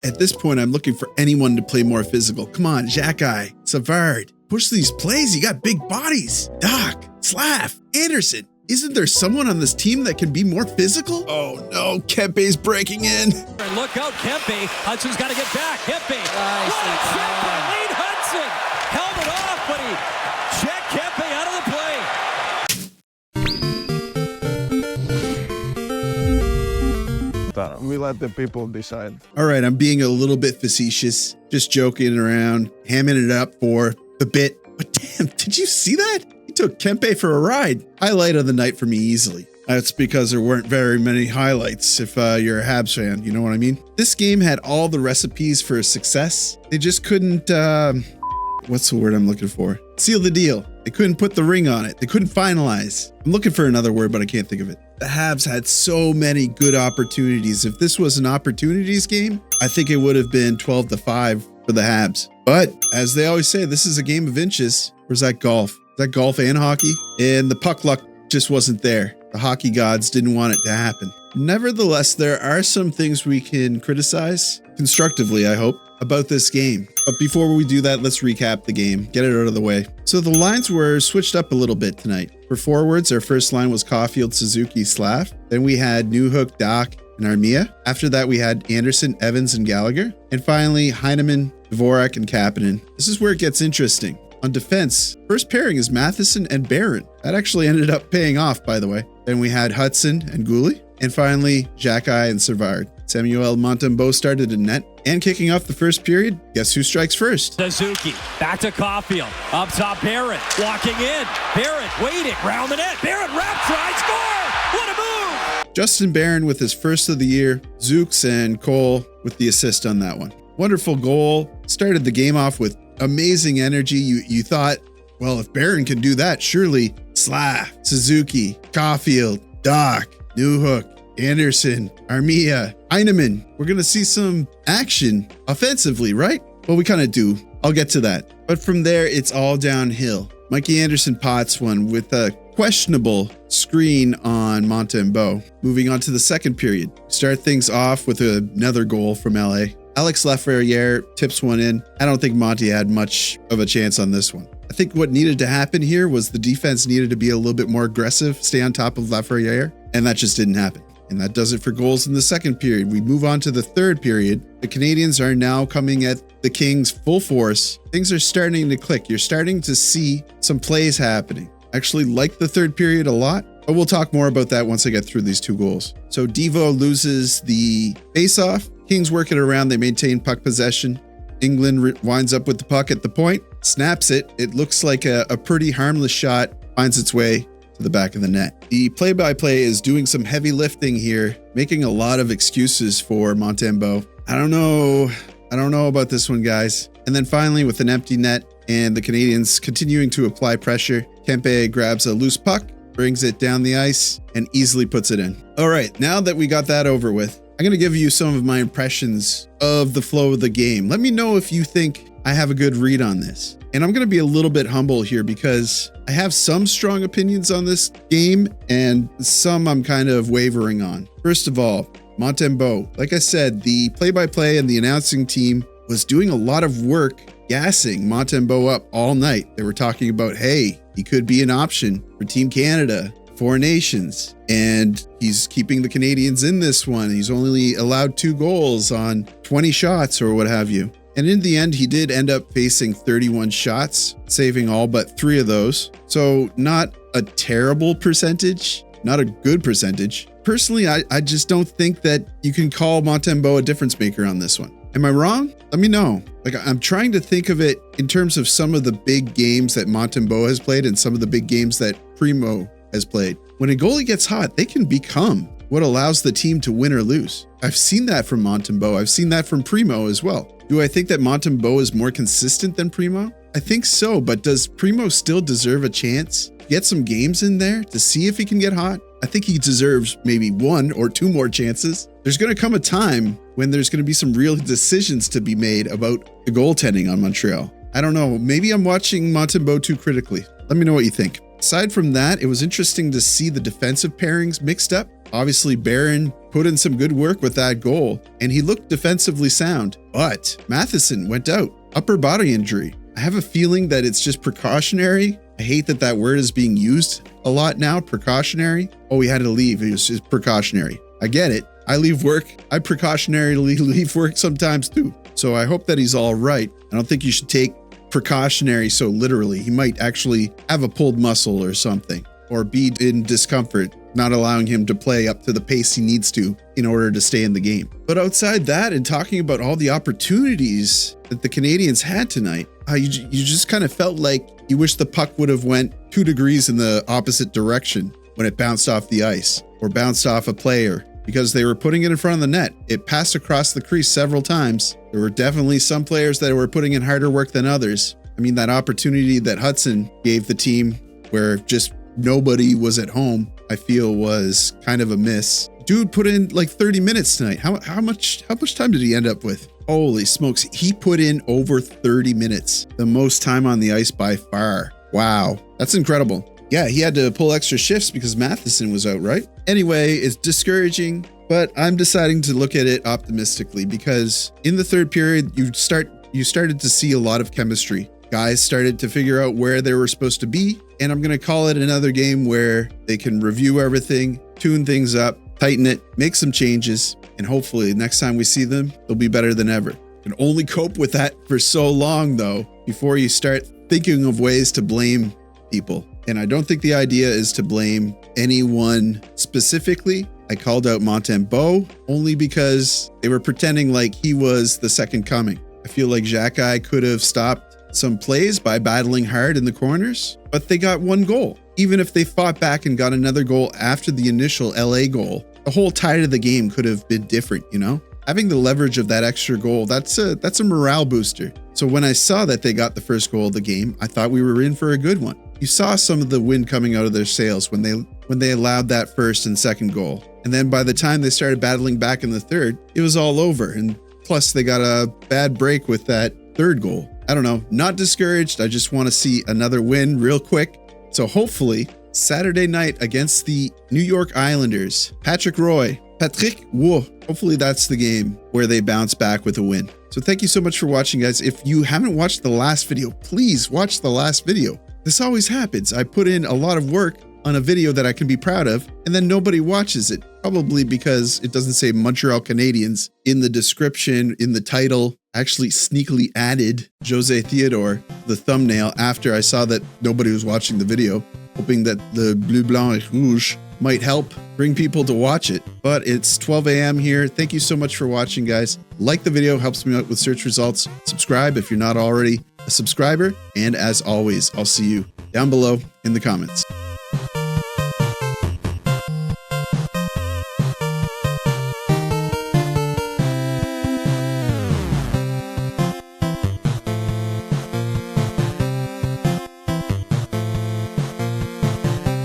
At this point, I'm looking for anyone to play more physical. Come on, Xhekaj, Savard. Push these plays. You got big bodies. Doc, Slav, Anderson. Isn't there someone on this team that can be more physical? Oh no, Kempe's breaking in. Look out, Kempe. Hutson's got to get back. Kempe. What a check by Wayne Hutson. Held it off, but he checked Kempe out of the play. We let the people decide. All right, I'm being a little bit facetious, just joking around, hamming it up for the bit. But damn, did you see that? He took Kempe for a ride. Highlight of the night for me easily. That's because there weren't very many highlights if you're a Habs fan, you know what I mean? This game had all the recipes for success. They just couldn't, what's the word I'm looking for? Seal the deal. They couldn't put the ring on it. They couldn't finalize. I'm looking for another word, but I can't think of it. The Habs had so many good opportunities. If this was an opportunities game, I think it would have been 12-5 for the Habs. But as they always say, this is a game of inches. Where's that golf? Is that golf and hockey? And the puck luck just wasn't there. The hockey gods didn't want it to happen. Nevertheless, there are some things we can criticize, constructively, I hope, about this game. But before we do that, let's recap the game, get it out of the way. So the lines were switched up a little bit tonight. For forwards, our first line was Caulfield, Suzuki, Slav. Then we had Newhook, Doc, and Armia. After that, we had Anderson, Evans, and Gallagher. And finally, Heineman, Dvorak, and Kapanen. This is where it gets interesting. On defense, first pairing is Matheson and Barron. That actually ended up paying off, by the way. Then we had Hutson and Guhle. And finally, Xhekaj and Savard. Samuel Montembeault started in net. And kicking off the first period, guess who strikes first? Suzuki, back to Caulfield. Up top, Barron, walking in. Barron waiting, round the net. Barron wrap try, score! What a move! Justin Barron with his first of the year. Zooks and Cole with the assist on that one. Wonderful goal. Started the game off with amazing energy. You thought, well, if Barron can do that, surely Slav, Suzuki, Caulfield, Doc, Newhook, Anderson, Armia, Heineman. We're going to see some action offensively, right? Well, we kind of do. I'll get to that. But from there, it's all downhill. Mikey Anderson pots one with a questionable screen on Montembeault. Moving on to the second period. Start things off with another goal from LA. Alex Laferriere tips one in. I don't think Monty had much of a chance on this one. I think what needed to happen here was the defense needed to be a little bit more aggressive, stay on top of Laferriere, and that just didn't happen. And that does it for goals in the second period. We move on to the third period. The Canadiens are now coming at the Kings full force. Things are starting to click. You're starting to see some plays happening. Actually like the third period a lot, but we'll talk more about that once I get through these two goals. So Devo loses the faceoff. Kings work it around. They maintain puck possession. Englund winds up with the puck at the point, snaps it. It looks like a pretty harmless shot, finds its way to the back of the net. The play-by-play is doing some heavy lifting here, making a lot of excuses for Montembeault. I don't know about this one, guys. And then finally, with an empty net and the Canadiens continuing to apply pressure, Kempe grabs a loose puck, brings it down the ice, and easily puts it in. All right, now that we got that over with, I'm going to give you some of my impressions of the flow of the game. Let me know if you think I have a good read on this. And I'm going to be a little bit humble here because I have some strong opinions on this game and some I'm kind of wavering on. First of all, Montembeault. Like I said, the play-by-play and the announcing team was doing a lot of work gassing Montembeault up all night. They were talking about, hey, he could be an option for Team Canada, Four Nations, and he's keeping the Canadiens in this one. He's only allowed 2 goals on 20 shots or what have you. And in the end, he did end up facing 31 shots, saving all but 3 of those. So not a terrible percentage, not a good percentage. Personally, I just don't think that you can call Montembeault a difference maker on this one. Am I wrong? Let me know. Like, I'm trying to think of it in terms of some of the big games that Montembeault has played and some of the big games that Primo has played. When a goalie gets hot, they can become what allows the team to win or lose. I've seen that from Montembeault. I've seen that from Primo as well. Do I think that Montembeault is more consistent than Primo? I think so, but does Primo still deserve a chance? Get some games in there to see if he can get hot? I think he deserves maybe 1 or 2 more chances. There's going to come a time when there's going to be some real decisions to be made about the goaltending on Montreal. I don't know. Maybe I'm watching Montembeault too critically. Let me know what you think. aside from that, it was interesting to see the defensive pairings mixed up. Obviously, Barron put in some good work with that goal, and he looked defensively sound. But Matheson went out, upper body injury. I have a feeling that it's just precautionary. I hate that that word is being used a lot now, precautionary. Oh, he had to leave. It was just precautionary. I get it. I leave work. I precautionarily leave work sometimes too. So I hope that he's all right. I don't think you should take precautionary so literally. He might actually have a pulled muscle or something, or be in discomfort, not allowing him to play up to the pace he needs to in order to stay in the game. But outside that, and talking about all the opportunities that the Canadiens had tonight, you just kind of felt like you wish the puck would have went 2 degrees in the opposite direction when it bounced off the ice or bounced off a player, because they were putting it in front of the net. It passed across the crease several times. There were definitely some players that were putting in harder work than others. I mean, that opportunity that Hutson gave the team where just nobody was at home, I feel was kind of a miss. Dude put in like 30 minutes tonight. How much time did he end up with? Holy smokes. He put in over 30 minutes, the most time on the ice by far. Wow. That's incredible. Yeah, he had to pull extra shifts because Matheson was out, right? Anyway, it's discouraging, but I'm deciding to look at it optimistically because in the third period, you started to see a lot of chemistry. Guys started to figure out where they were supposed to be, and I'm going to call it another game where they can review everything, tune things up, tighten it, make some changes, and hopefully next time we see them, they'll be better than ever. You can only cope with that for so long, though, before you start thinking of ways to blame people. And I don't think the idea is to blame anyone specifically. I called out Montembeault only because they were pretending like he was the second coming. I feel like Xhekaj could have stopped some plays by battling hard in the corners, but they got one goal. Even if they fought back and got another goal after the initial LA goal, the whole tide of the game could have been different, you know? Having the leverage of that extra goal, that's a morale booster. So when I saw that they got the first goal of the game, I thought we were in for a good one. You saw some of the wind coming out of their sails when they allowed that first and second goal. And then by the time they started battling back in the third, it was all over. And plus they got a bad break with that third goal. I don't know, not discouraged. I just want to see another win real quick. So hopefully Saturday night against the New York Islanders, Patrick Roy, hopefully that's the game where they bounce back with a win. So thank you so much for watching, guys. If you haven't watched the last video, please watch the last video. This always happens. I put in a lot of work on a video that I can be proud of, and then nobody watches it. Probably because it doesn't say Montreal Canadiens in the description, in the title. I actually sneakily added Jose Theodore, the thumbnail, after I saw that nobody was watching the video, hoping that the Bleu, Blanc, et Rouge might help bring people to watch it. But it's 12 a.m. here. Thank you so much for watching, guys. Like the video, helps me out with search results. Subscribe if you're not already a subscriber. And as always, I'll see you down below in the comments.